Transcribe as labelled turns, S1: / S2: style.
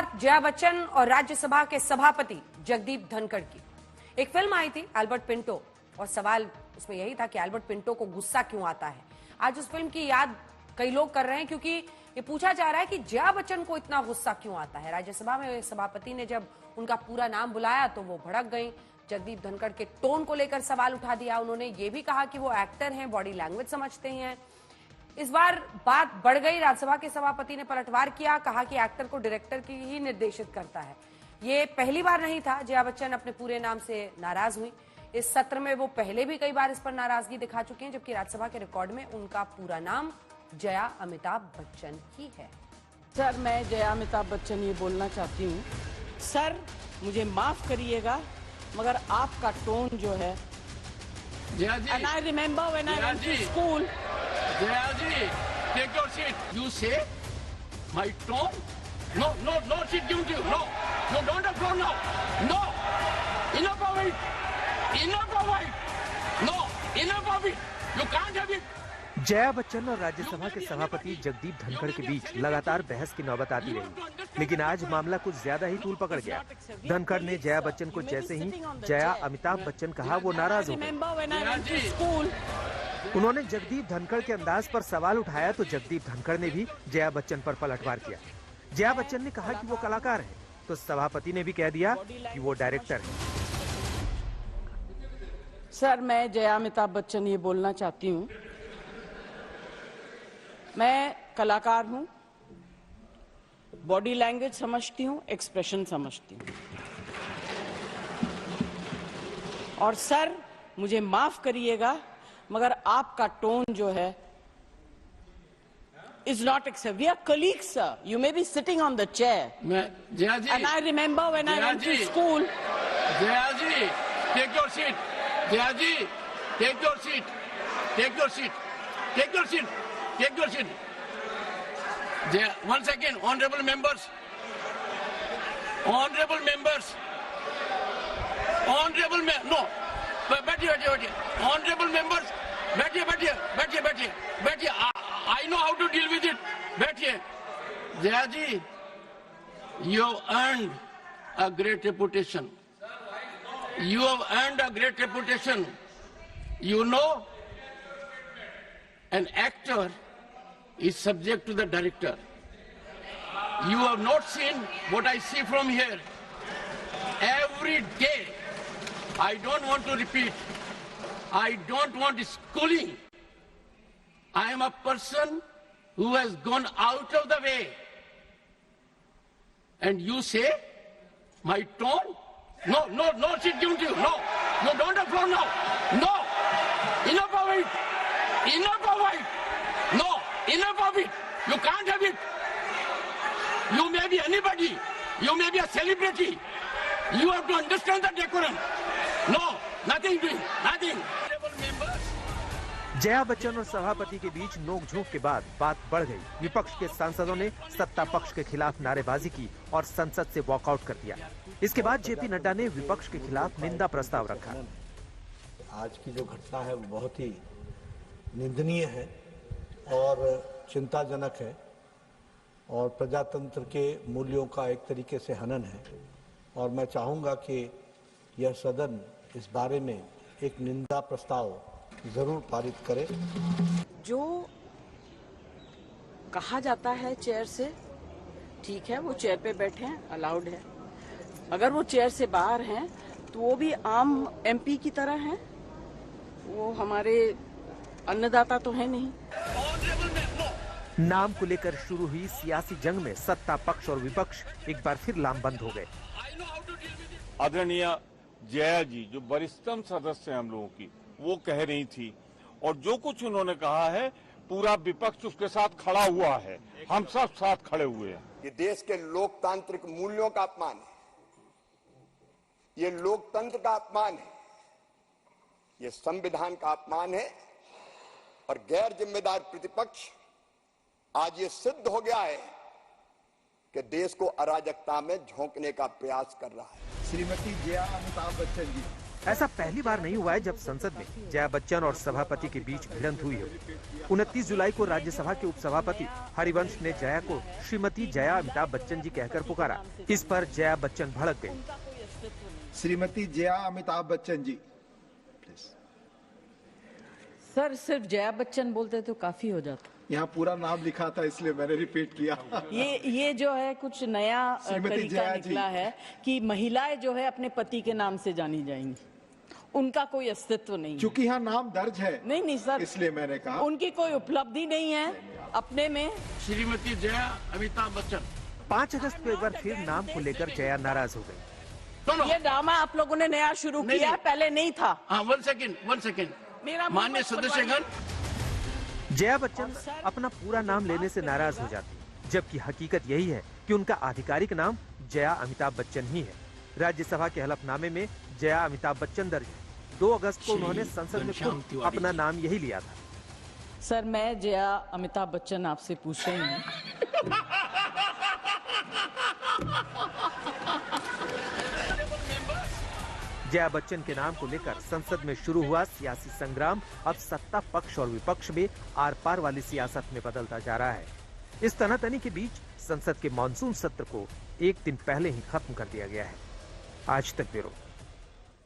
S1: बात जया बच्चन और राज्यसभा के सभापति जगदीप धनखड़ की। एक फिल्म आई थी एल्बर्ट पिंटो और सवाल उसमें यही था कि एल्बर्ट पिंटो को गुस्सा क्यों आता है। आज उस फिल्म की याद कई लोग कर रहे हैं क्योंकि ये पूछा जा रहा है कि जया बच्चन को इतना गुस्सा क्यों आता है। राज्यसभा में सभापति ने जब उनका पूरा नाम बुलाया तो वो भड़क गई। जगदीप धनखड़ के टोन को लेकर सवाल उठा दिया। उन्होंने ये भी कहा कि वो एक्टर हैं, बॉडी लैंग्वेज समझते हैं। इस बार बात बढ़ गई। राज्यसभा के सभापति ने पलटवार किया, कहा कि एक्टर को डायरेक्टर की ही निर्देशित करता है। ये पहली बार नहीं था जया बच्चन अपने पूरे नाम से नाराज हुई। इस सत्र में वो पहले भी कई बार इस पर नाराजगी दिखा चुके हैं, जबकि राज्यसभा के रिकॉर्ड में उनका पूरा नाम जया अमिताभ बच्चन ही है।
S2: सर, मैं जया अमिताभ बच्चन ये बोलना चाहती हूँ, सर मुझे माफ करिएगा मगर आपका टोन जो है, and I remember when I went to school.
S3: Jaya ji, take your seat. You say my tone? No, sit down. No, don't have floor now. No, enough of it. No, enough of it. You can't have it.
S4: Jaya Bachchan और राज्यसभा के सभापति जगदीप धनखड़ के बीच लगातार बहस की नौबत आती रही, लेकिन आज मामला कुछ ज्यादा ही तूल पकड़ गया। धनखड़ ने जया बच्चन को जैसे ही जया अमिताभ बच्चन कहा, वो नाराज हो गए। उन्होंने जगदीप धनखड़ के अंदाज पर सवाल उठाया तो जगदीप धनखड़ ने भी जया बच्चन पर पलटवार किया। जया बच्चन ने कहा कि वो कलाकार है, तो सभापति ने भी कह दिया कि वो डायरेक्टर है।
S2: सर, मैं जया अमिताभ बच्चन ये बोलना चाहती हूँ, मैं कलाकार हूँ, बॉडी लैंग्वेज समझती हूँ, एक्सप्रेशन समझती हूँ। और सर मुझे माफ करिएगा मगर आपका टोन जो है is not acceptable. We are colleagues, sir. You may be sitting on the chair.
S3: Jaya ji,
S2: and I remember when I went to school.
S3: Jaya ji, take your seat. Jaya ji, take your seat. Take your seat. Take your seat. Take your seat. Jaya, 1 second, honorable members. Honorable members. Honorable no. बैठिए। Honorable members, बैठिए। I know how to deal with it. बैठिए। जया जी, you have earned a great reputation. You have earned a great reputation. You know, an actor is subject to the director. You have not seen what I see from here. Every day, I don't want to repeat. I don't want schooling. I am a person who has gone out of the way. And you say, my tone? No, sit down to you. No, don't have floor now. No, enough of it. No, enough of it. You can't have it. You may be anybody. You may be a celebrity. You have to understand the decorum. No, nothing doing, nothing.
S4: Jaya Bachchan और सभापति के बीच नोकझोंक के बाद बात बढ़ गई। विपक्ष के सांसदों ने सत्ता पक्ष के खिलाफ नारेबाजी की और संसद से वॉकआउट कर दिया। इसके बाद जेपी नड्डा ने विपक्ष के खिलाफ निंदा प्रस्ताव रखा।
S5: आज की जो घटना है वो बहुत ही निंदनीय है और चिंताजनक है और प्रजातंत्र के मूल्यों का एक तरीके से हनन है। और मैं चाहूंगा कि यह सदन इस बारे में एक निंदा प्रस्ताव जरूर पारित करे।
S2: जो कहा जाता है चेयर से, ठीक है, वो चेयर पे बैठे हैं, अलाउड है। अगर वो चेयर से बाहर हैं तो वो भी आम एमपी की तरह हैं। वो हमारे अन्नदाता तो है नहीं।
S4: नाम को लेकर शुरू हुई सियासी जंग में सत्ता पक्ष और विपक्ष एक बार फिर लामबंद हो गए।
S6: आदरणीय जया जी जो वरिष्ठतम सदस्य हैं हम लोगों की, वो कह रही थी और जो कुछ उन्होंने कहा है पूरा विपक्ष उसके साथ खड़ा हुआ है। हम सब साथ खड़े हुए हैं।
S7: ये देश के लोकतांत्रिक मूल्यों का अपमान है, ये लोकतंत्र का अपमान है, ये संविधान का अपमान है और गैर जिम्मेदार प्रतिपक्ष आज ये सिद्ध हो गया है कि देश को अराजकता में झोंकने का प्रयास कर रहा है।
S8: श्रीमती जया अमिताभ बच्चन जी
S4: ऐसा पहली बार नहीं हुआ है जब संसद में जया बच्चन और सभापति के बीच भिड़ंत हुई हो। 29 जुलाई को राज्यसभा के उपसभापति हरिवंश ने जया को श्रीमती जया अमिताभ बच्चन जी कहकर पुकारा। इस पर जया बच्चन भड़क गई।
S8: श्रीमती जया अमिताभ बच्चन जी।
S2: सर सिर्फ जया बच्चन बोलते तो काफी हो जाता।
S8: यहाँ पूरा नाम लिखा था इसलिए मैंने रिपीट किया।
S2: ये जो है कुछ नया तरीका निकला है कि महिलाएं जो है अपने पति के नाम से जानी जाएंगी, उनका कोई अस्तित्व नहीं।
S8: चूंकि यहाँ नाम दर्ज है
S2: नहीं सर,
S8: इसलिए मैंने कहा
S2: उनकी कोई उपलब्धि नहीं है अपने में।
S3: श्रीमती जया अमिताभ बच्चन।
S4: 5 अगस्त को एक बार फिर नाम को लेकर जया नाराज हो गई।
S2: ये ड्रामा आप लोगों ने नया शुरू किया है, पहले नहीं था।
S3: हाँ, वन सेकेंड माननीय सदस्यगण,
S4: जया बच्चन अपना पूरा नाम लेने से नाराज हो जाती, जबकि हकीकत यही है कि उनका आधिकारिक नाम जया अमिताभ बच्चन ही है। राज्यसभा के हलफनामे में जया अमिताभ बच्चन दर्ज है। 2 अगस्त को उन्होंने संसद में खुद अपना नाम यही लिया था।
S2: सर मैं जया अमिताभ बच्चन आपसे पूछ रही हूँ,
S4: जया बच्चन के नाम को लेकर संसद में शुरू हुआ सियासी संग्राम अब सत्ता पक्ष और विपक्ष में आर पार वाली सियासत में बदलता जा रहा है। इस तनातनी के बीच संसद के मानसून सत्र को एक दिन पहले ही खत्म कर दिया गया है। आज तक ब्यूरो।